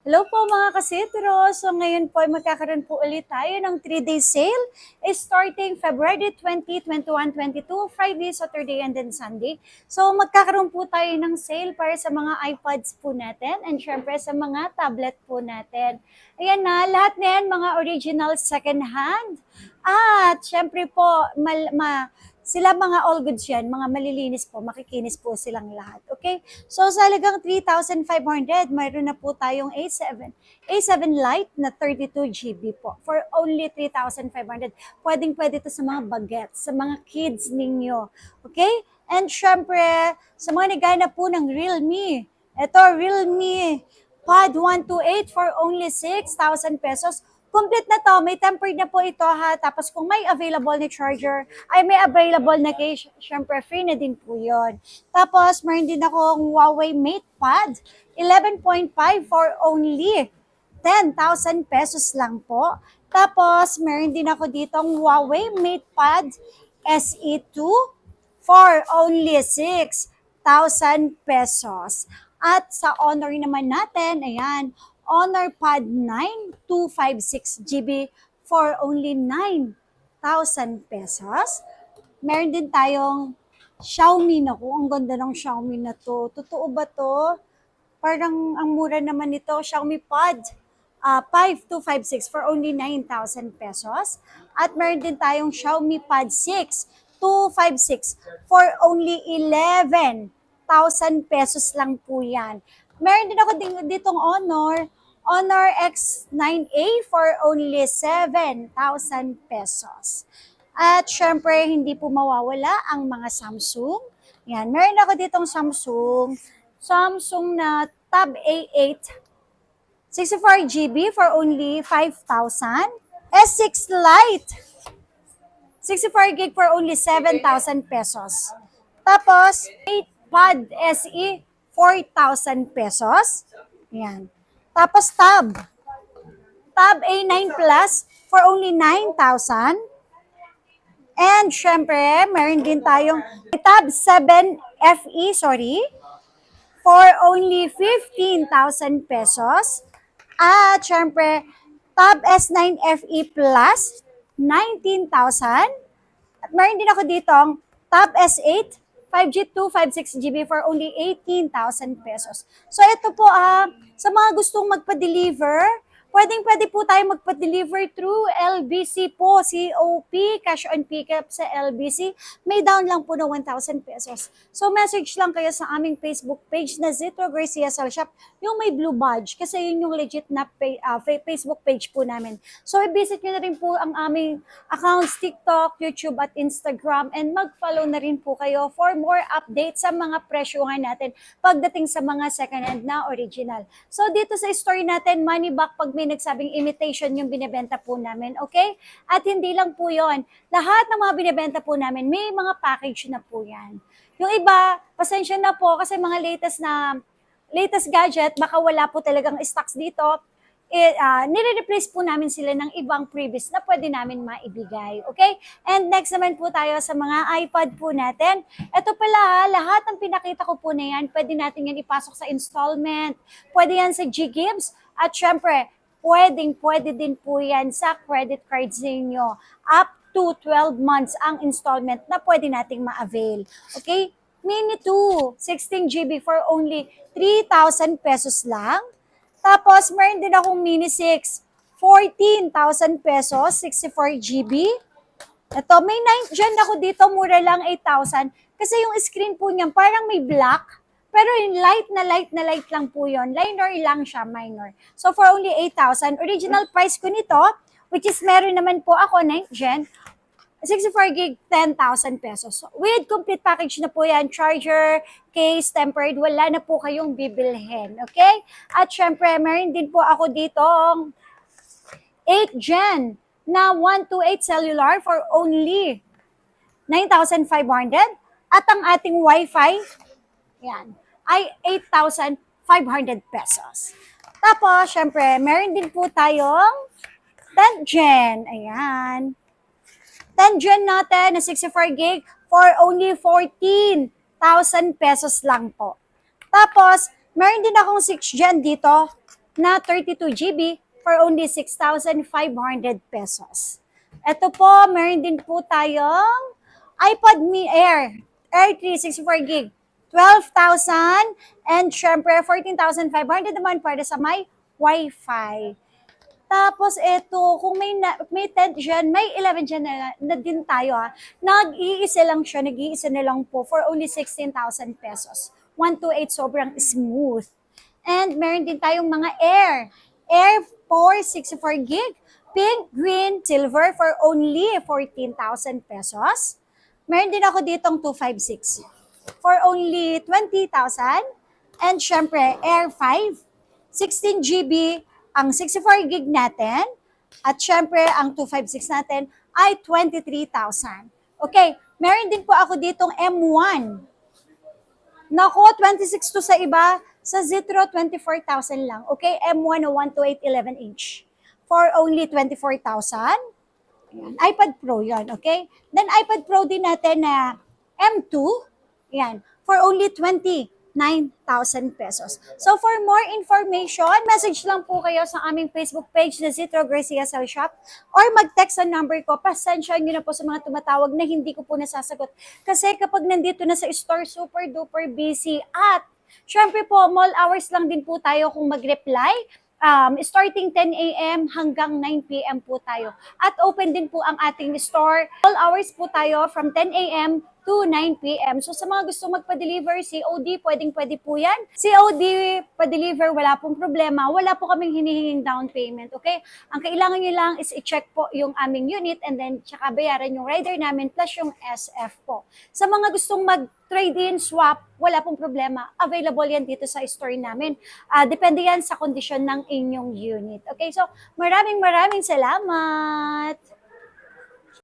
Hello po mga kasitro! So ngayon po ay magkakaroon po ulit tayo ng 3-day sale starting February 20, 21, 22, Friday, Saturday, and then Sunday. So magkakaroon po tayo ng sale para sa mga iPads po natin and syempre sa mga tablet po natin. Ayan na, lahat na yan mga original second hand. At syempre po, sila mga all goods yan, mga malilinis po, makikinis po silang lahat. Okay? So sa halagang 3,500, mayroon na po tayong A7 Lite na 32GB po for only 3,500. Pwedeng-pwede to sa mga bagets, sa mga kids ninyo. Okay? And syempre, sa mga naghahanap po ng Realme, ito Realme Pad 128 for only 6,000 pesos. Complete na to, may tempered na po ito ha. Tapos kung may available na charger, ay may available na case, syempre free na din po yun. Tapos meron din akong Huawei MatePad 11.5 for only 10,000 pesos lang po. Tapos meron din ako ditong Huawei MatePad SE2 for only 6,000 pesos. At sa Honor naman natin, ayan, Honor Pad 9 256GB for only 9,000 pesos. Meron din tayong Xiaomi. Naku, ang ganda ng Xiaomi na to. Totoo ba to? Parang ang mura naman nito. Xiaomi Pad 5256 for only 9,000 pesos. At meron din tayong Xiaomi Pad 6 256 for only 11,000 pesos lang po yan. Meron din ako ditong Honor X9A for only 7,000 pesos. At syempre, hindi po mawawala ang mga Samsung. Yan, meron ako ditong Samsung na Tab A8 64GB for only 5,000. S6 Lite 64GB for only 7,000 pesos. Tapos, 8 Pad SE 4,000 pesos. Yan. Tapos Tab A9 Plus for only 9,000. And syempre, meron din tayong Tab 7 FE, for only 15,000 pesos. At syempre, Tab S9 FE Plus, 19,000. At meron din ako ditong Tab S8 5G 256GB for only 18,000 pesos. So ito po sa mga gustong magpa-deliver, pwede po tayo magpa-deliver through LBC po, COP, cash on pickup sa LBC. May down lang po na 1,000 pesos. So message lang kayo sa aming Facebook page na Zitro Garcia Cell Shop, yung may blue badge, kasi yun yung legit na Facebook page po namin. So i-visit nyo na rin po ang aming accounts, TikTok, YouTube at Instagram, and mag-follow na rin po kayo for more updates sa mga presyuhan natin pagdating sa mga second-hand na original. So dito sa story natin, money back pag may nagsabing imitation yung binibenta po namin, okay? At hindi lang po yon, lahat ng mga binibenta po namin, may mga package na po yan. Yung iba, pasensya na po kasi mga latest gadget, baka wala po talagang stocks dito. Nire-replace po namin sila ng ibang previous na pwede namin maibigay. Okay? And next naman po tayo sa mga iPad po natin. Ito pala, lahat ng pinakita ko po na yan, pwede natin yan ipasok sa installment. Pwede yan sa G-Gives. At syempre, pwede din po yan sa credit cards ninyo. Up to 12 months ang installment na pwede nating ma-avail. Okay? Mini 2, 16GB for only 3,000 pesos lang. Tapos, meron din akong Mini 6, 14,000 pesos, 64GB. Ito, may 9 dyan ako dito, mura lang 8,000. Kasi yung screen po niyan, parang may black. Pero yung light na light lang po yun. Minor lang siya, minor. So, for only 8,000. Original price ko nito, which is meron naman po ako, 9 Gen, 64GB, 10,000 pesos. With complete package na po yan, charger, case, tempered, wala na po kayong bibilhin. Okay? At syempre, meron din po ako dito 8 Gen na 128 cellular for only 9,500. At ang ating Wi-Fi, yan, ay 8,500 pesos. Tapos, syempre, meron din po tayong 10 Gen. Ayan. 10 Gen natin na 64GB for only 14,000 pesos lang po. Tapos, meron din akong 6 Gen dito na 32 GB for only 6,500 pesos. Ito po, meron din po tayong iPod mini Air 3 64 gig. 12,000 and syempre 14,500 naman para sa may Wi-Fi. Tapos ito, kung may 10 dyan, may 11 dyan na din tayo ha. Nag-iisa lang siya, nag-iisa na lang po for only 16,000 pesos. 128, sobrang smooth. And meron din tayong mga Air 4 64 gig, pink, green, silver for only 14,000 pesos. Meron din ako ditong 256 for only 20,000. And syempre, Air 5, 16 GB, ang 64 gig natin, at syempre, ang 256 natin ay 23,000. Okay, meron din po ako ditong M1. Nako, 26 to sa iba, sa Zitro, 24,000 lang. Okay, M1 o 128 11-inch for only 24,000. Ayan, iPad Pro yan, okay? Then iPad Pro din natin na M2, yan, for only 29,000 pesos. So for more information, message lang po kayo sa aming Facebook page na Zitro Garcia Cell Shop or mag-text sa number ko. Pasensya nyo na po sa mga tumatawag na hindi ko po nasasagot. Kasi kapag nandito na sa store, super duper busy at syempre po, mall hours lang din po tayo kung mag-reply. Starting 10 a.m. hanggang 9 p.m. po tayo. At open din po ang ating store. All hours po tayo from 10 a.m. to 9 p.m. So sa mga gusto magpa-deliver, COD, pwedeng-pwede po yan. COD, pa-deliver, wala pong problema. Wala po kaming hinihinging down payment, okay? Ang kailangan nyo lang is i-check po yung aming unit and then tsaka bayaran yung rider namin plus yung SF po. Sa mga gustong mag-trade-in, swap, wala pong problema. Available yan dito sa store namin. Depende yan sa kondisyon ng inyong unit. Okay, so maraming salamat!